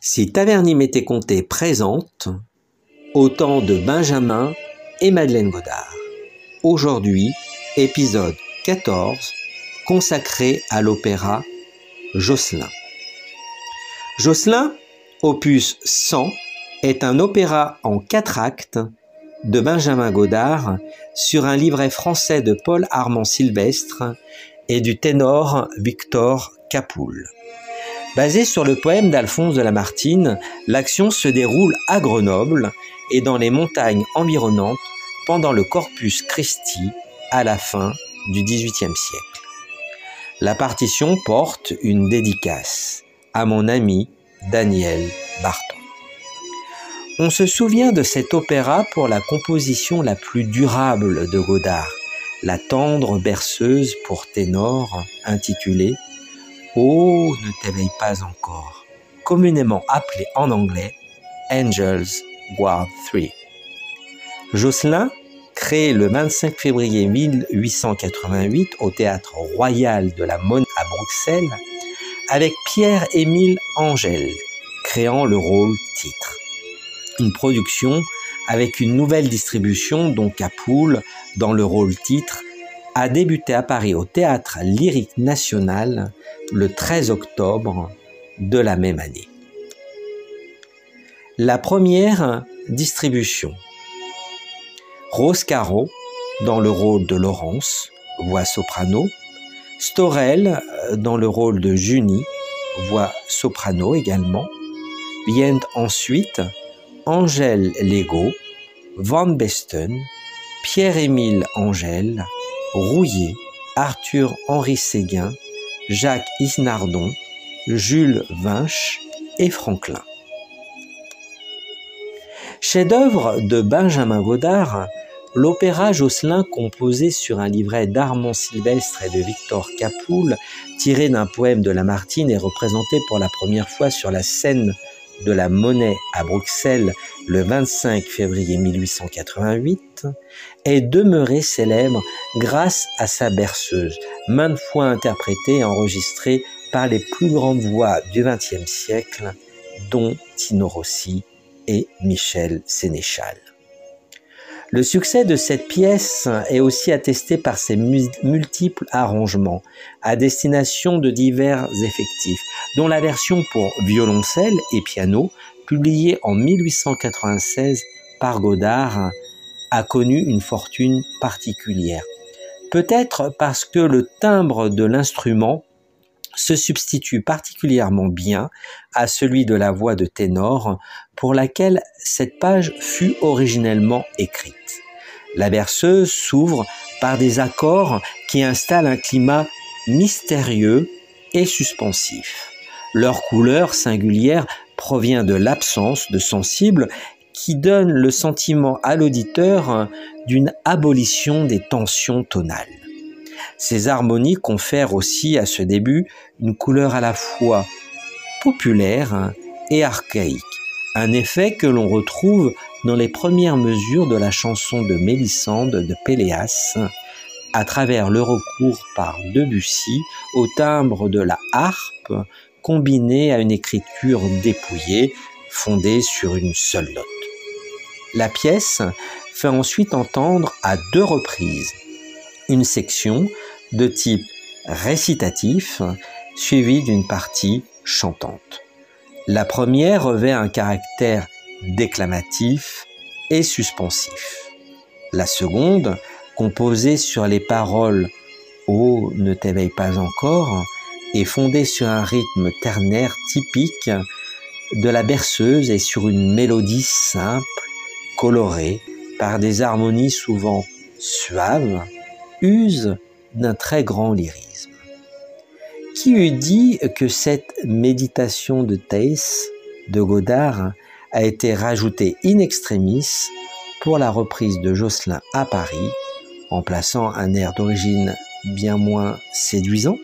Si Taverny-Mété-Comté présente Autant de Benjamin et Madeleine Godard. Aujourd'hui, épisode 14, consacré à l'opéra Josselin. Josselin, opus 100, est un opéra en 4 actes de Benjamin Godard sur un livret français de Paul Armand Sylvestre et du ténor Victor Capoul. Basé sur le poème d'Alphonse de Lamartine, l'action se déroule à Grenoble et dans les montagnes environnantes pendant le Corpus Christi à la fin du XVIIIe siècle. La partition porte une dédicace à mon ami Daniel Barton. On se souvient de cet opéra pour la composition la plus durable de Godard, la tendre berceuse pour ténor intitulée « Oh, ne t'éveille pas encore », communément appelée en anglais « Angels Guard 3 ». Josselin, créé le 25 février 1888 au Théâtre Royal de la Monnaie à Bruxelles, avec Pierre-Émile Angel, créant le rôle titre. Une production avec une nouvelle distribution dont Capoul, dans le rôle titre, a débuté à Paris au Théâtre Lyrique National le 13 octobre de la même année. La première distribution. Rose Caro, dans le rôle de Laurence, voix soprano. Storel, dans le rôle de Junie, voix soprano également. Viennent ensuite Angèle Legault, Van Besten, Pierre-Émile Angel, Rouillet, Arthur-Henri Séguin, Jacques Isnardon, Jules Vinche et Franklin. Chef-d'œuvre de Benjamin Godard, l'opéra Josselin, composé sur un livret d'Armand Sylvestre et de Victor Capoul, tiré d'un poème de Lamartine et représenté pour la première fois sur la scène de la Monnaie à Bruxelles le 25 février 1888, est demeuré célèbre grâce à sa berceuse, maintes fois interprétée et enregistrée par les plus grandes voix du XXe siècle, dont Tino Rossi et Michel Sénéchal. Le succès de cette pièce est aussi attesté par ses multiples arrangements à destination de divers effectifs, dont la version pour violoncelle et piano, publiée en 1896 par Godard, a connu une fortune particulière. Peut-être parce que le timbre de l'instrument se substitue particulièrement bien à celui de la voix de ténor pour laquelle cette page fut originellement écrite. La berceuse s'ouvre par des accords qui installent un climat mystérieux et suspensif. Leur couleur singulière provient de l'absence de sensible qui donne le sentiment à l'auditeur d'une abolition des tensions tonales. Ces harmonies confèrent aussi à ce début une couleur à la fois populaire et archaïque, un effet que l'on retrouve dans les premières mesures de la chanson de Mélisande de Péléas, à travers le recours par Debussy au timbre de la harpe, combiné à une écriture dépouillée, fondée sur une seule note. La pièce fait ensuite entendre à 2 reprises une section de type récitatif suivie d'une partie chantante. La première revêt un caractère déclamatif et suspensif. La seconde, composée sur les paroles « Oh, ne t'éveille pas encore » est fondée sur un rythme ternaire typique de la berceuse et sur une mélodie simple, colorée par des harmonies souvent suaves, use d'un très grand lyrisme. Qui eût dit que cette méditation de Theiss de Godard a été rajoutée in extremis pour la reprise de Josselin à Paris, en plaçant un air d'origine bien moins séduisant,